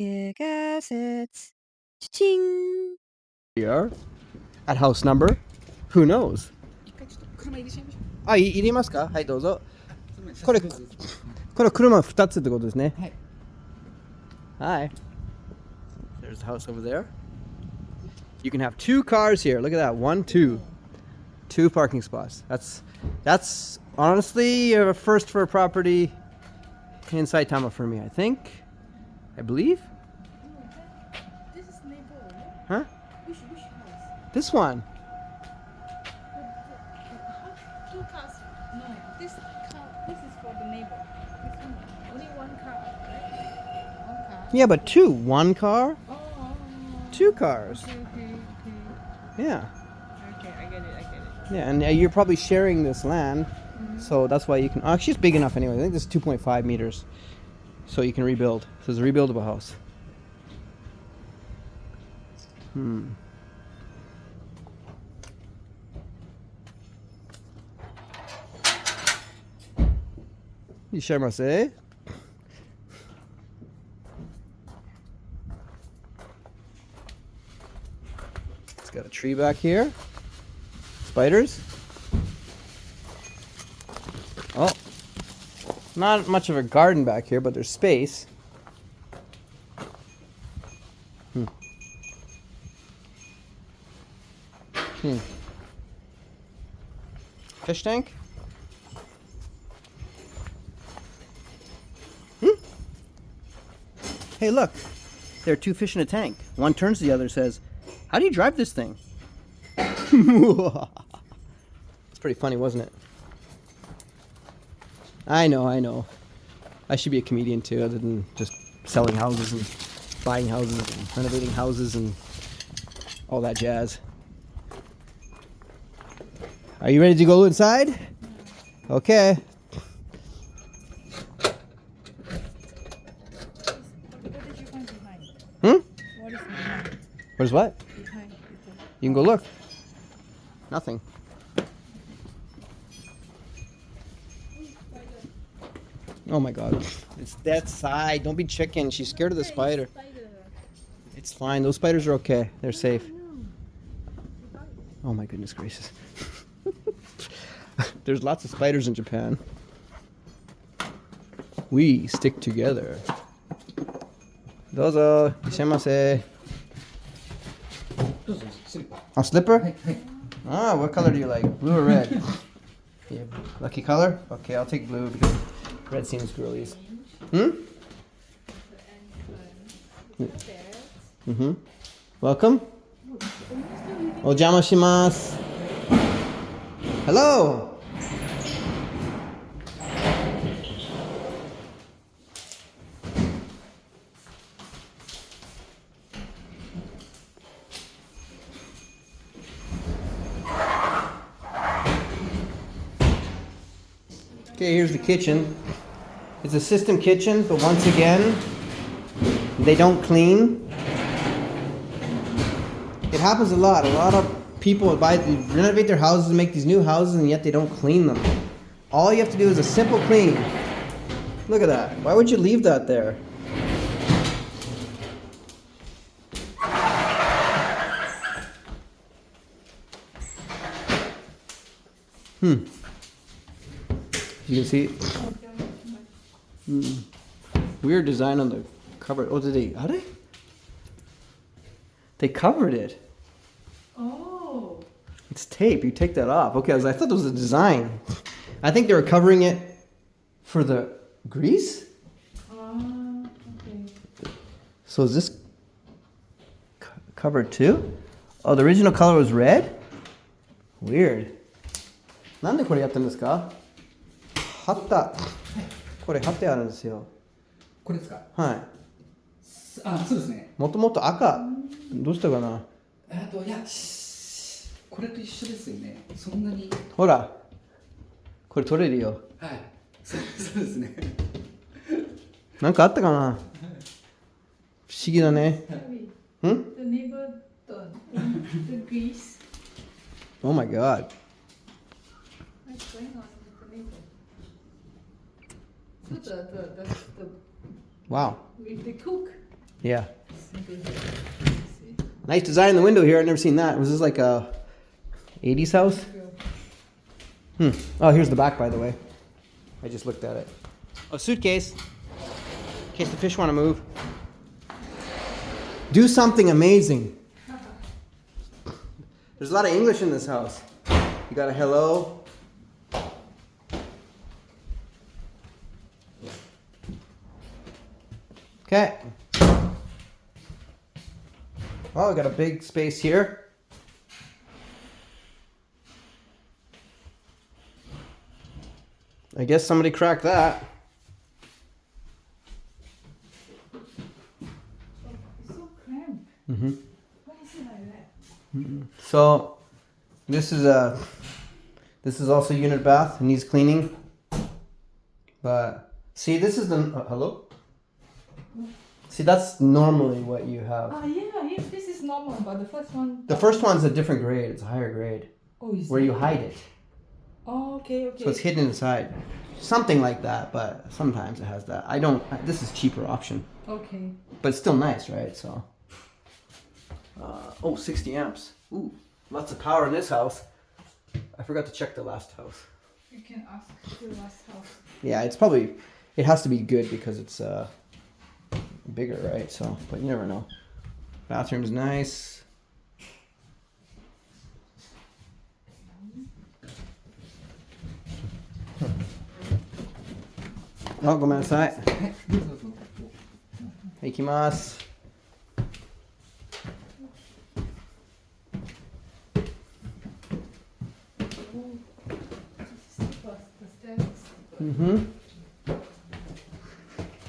KICKASSETS. Cha-ching! Here at house number, who knows? 一回ちょっと車入れちゃいましょう。あ、入れますか？はい、どうぞ。すみません。これ早速です。これ車2つってことですね。はい。Hi. There's the house over there. You can have 2 cars here. Look at that. 1, 2. 2 parking spots. That's honestly a first for a property in Saitama for me, I think. I believe. This is neighbor. Huh? Which house? This one. Two cars. No, this is for the neighbor. This one. Only one car, right? One car. Yeah, but 2. 1 car, Oh. 2 cars. Okay. Yeah. Okay, I get it. Yeah, and you're probably sharing this land, so that's why you can. Actually, it's big enough anyway. I think this is 2.5 meters, so you can rebuild. So it's a rebuildable house. You share my say? It's got a tree back here. Spiders. Oh, not much of a garden back here, but there's space. Fish tank. Hey, look. There are 2 fish in a tank. One turns to the other, says, "How do you drive this thing?" It's pretty funny, wasn't it? I know. I should be a comedian too, other than just selling houses and buying houses and renovating houses and all that jazz. Are you ready to go inside? Okay. What did you find behind? What is behind? Where's what? Behind. You can go look. Nothing. Oh my god. It's that side. Don't be chicken. She's scared of the spider. It's fine. Those spiders are okay. They're safe. Oh my goodness gracious. There's lots of spiders in Japan. We stick together. Dozo, ishimasu. A slipper? Ah, what color do you like? Blue or red? Yeah, lucky color? Okay, I'll take blue because red seems girlies. Welcome. Ojama shimasu. Hello. Okay, here's the kitchen. It's a system kitchen, but once again, they don't clean. It happens a lot. A lot of people renovate their houses and make these new houses, and yet they don't clean them. All you have to do is a simple clean. Look at that. Why would you leave that there? You can see weird design on the cover. Oh, are they? They covered it. Oh. It's tape. You take that off. Okay, I thought it was a design. I think they were covering it for the grease. Okay. So is this covered too? Oh, the original color was red? Weird. なんでこれやってるんですか？貼った。これ貼ってあるんですよ。これですか？はい。あ、そうですね。もともと赤。どうしたかな？いや、これと一緒ですよね。そんなに。ほら。これ取れるよ。はい。そうですね。なんかあったかな？不思議だね。The neighbor done the grease. Oh my god. What's going on with the neighbor? So the Wow. with the cook. Yeah. Nice design in the window here. I've never seen that. Was this like a 80s house? Oh, here's the back, by the way. I just looked at it. A suitcase. In case the fish want to move. Do something amazing. There's a lot of English in this house. You got a hello. Okay. Oh, we got a big space here. I guess somebody cracked that. It's so cramped. Mm-hmm. Why is it like that? So this is also unit bath. It needs cleaning. But see, this is the hello. See, that's normally what you have. Yeah, this is normal, but the first one. The first one's a different grade. It's a higher grade Oh, is where it? you hide it. Oh, okay. So it's hidden inside. Something like that, but sometimes it has that. This is cheaper option. Okay. But it's still nice, right? So. 60 amps. Ooh, lots of power in this house. I forgot to check the last house. You can ask the last house. Yeah, it has to be good because it's bigger, right? So, but you never know. Bathroom's nice. Oh, go outside. 行きます。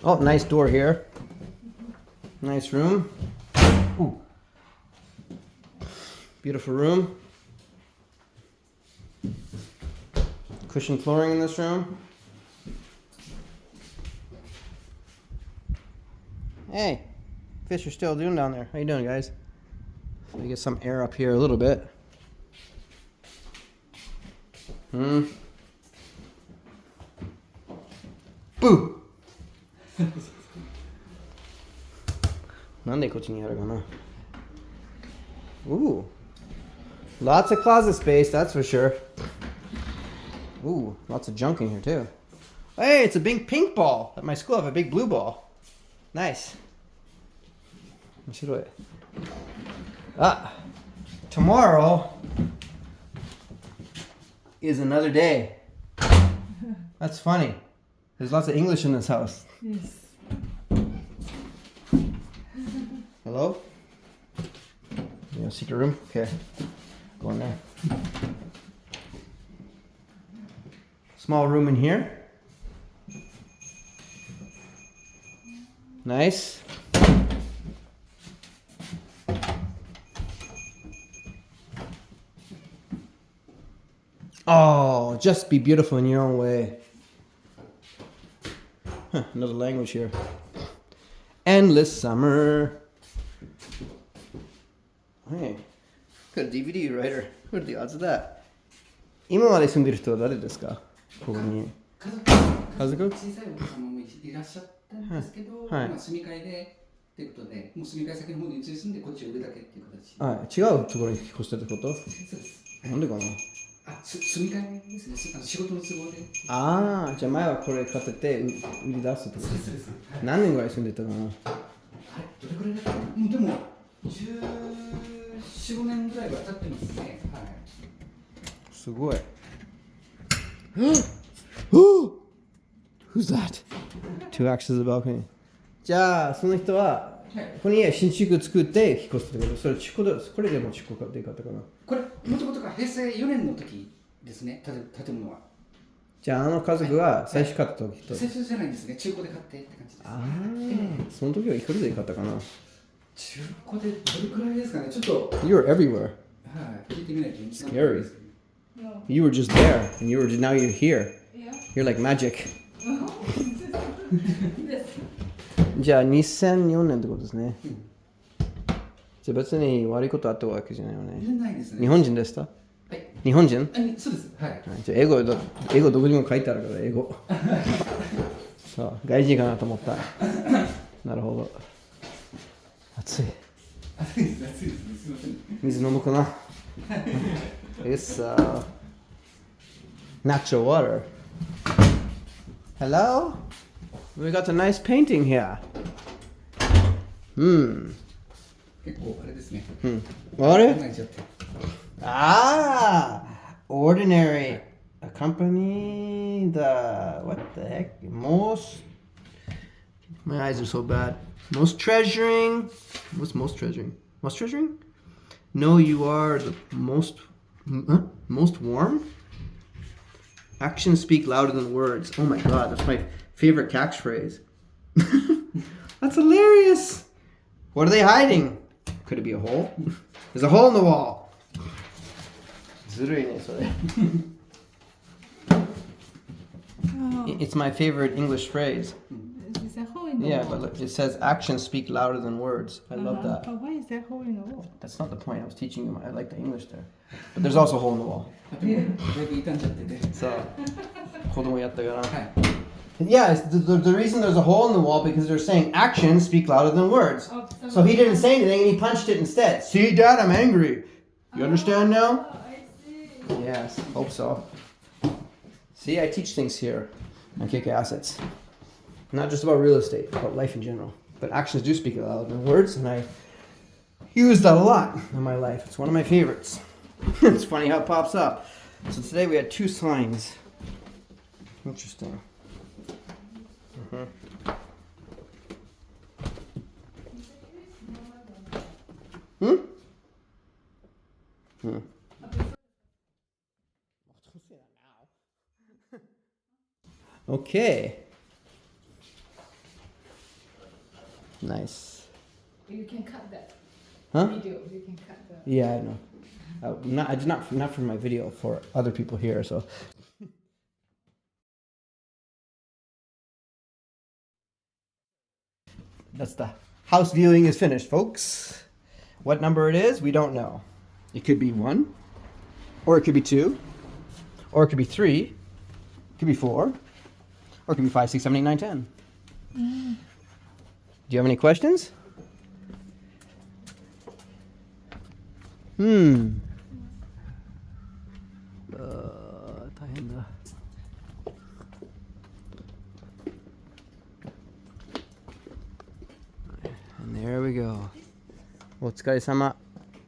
Oh, nice door here. Nice room. Ooh. Beautiful room. Cushion flooring in this room. Hey, fish are still doing down there. How you doing, guys? So we get some air up here a little bit. Boo! なんでこっちにあるかな? Ooh. Lots of closet space, that's for sure. Ooh, lots of junk in here too. Hey, it's a big pink ball. At my school I have a big blue ball. Nice. 面白い. Tomorrow is another day. That's funny. There's lots of English in this house. Yes. Hello? You want to secret room? Okay. Go in there. Small room in here. Nice. Oh, just be beautiful in your own way. Another language here. Endless summer. Hey, got a DVD writer. What are the odds of that? 今まで住んでる人は誰ですか? ここに。家族? 小さいお子様もいらっしゃったんですけど、はい。まあ住み替えでっていうことで、もう住み替え先の方に移り住んでこっちを売るだけっていう形。はい、違うところに引っ越したってこと? そうです。なんでかな? 住み替えですね。仕事の都合で。ああ、じゃあ前はこれ買ってて売り出すってこと? そうです。何年ぐらい住んでたかな? どれくらいだったかな。もうでも14、15年ぐらいは経ってますね。はい。すごい。Who's that? Two axes of balcony. じゃあその人はここに新築作って引っ越すってこと？それ中古でこれでも中古で買ったかな？これもともとが平成4年の時ですね。建物は。じゃあ家族は最初買った時と。最初じゃないんですね。中古で買ってって感じです。ああ、その時はいくらで買ったかな？中古でどれくらいですかね。ちょっと。You were everywhere. はい。聞いてみないと。Scary. No. You were just there, and now you're here. Yeah. You're like magic. Yes. じゃあ2004年ってことですね。じゃあ別に悪いことあったわけじゃないよね。ないですね。日本人でした？はい。日本人？そうです。はい。じゃあ英語どこにも書いてあるから英語。そう、外人かなと思った。なるほど。暑い。暑いです、暑いですね。すみません。水飲むかな。It's natural water. Hello? We got a nice painting here. 結構あれですね。あれ考えちゃって。ordinary. Accompany the, what the heck? Most, my eyes are so bad. Most treasuring. What's most treasuring? Most treasuring? No, you are the most, most warm? Actions speak louder than words. Oh my god, that's my favorite catchphrase. That's hilarious. What are they hiding? Could it be a hole? There's a hole in the wall. ずるいね、それ。It's my favorite English phrase. Is there a hole in the Yeah, wall? but look, it says actions speak louder than words. I love that. But why is there a hole in the wall? That's not the point. I was teaching you. I like the English there. But there's also a hole in the wall. だいぶ傷んじゃってて。So, 子供やったかな。はい。 Yeah, it's the reason there's a hole in the wall because they're saying actions speak louder than words. Oh, So he didn't say anything and he punched it instead. See, Dad, I'm angry. You understand now? Oh, I see. Yes, hope so. See, I teach things here on Kick Assets. Not just about real estate, about life in general. But actions do speak louder than words, and I use that a lot in my life. It's one of my favorites. It's funny how it pops up. So today we had 2 signs. Interesting. Okay. Nice. You can cut that Huh? video. You can cut the. Yeah, I know. Not for my video, for other people here. So. That's the house viewing is finished, folks. What number it is, we don't know. It could be 1, or it could be 2, or it could be 3, it could be 4, or it could be 5, 6, 7, 8, 9, 10. Do you have any questions? 大変だ。And there we go. お疲れ様。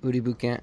売り物件。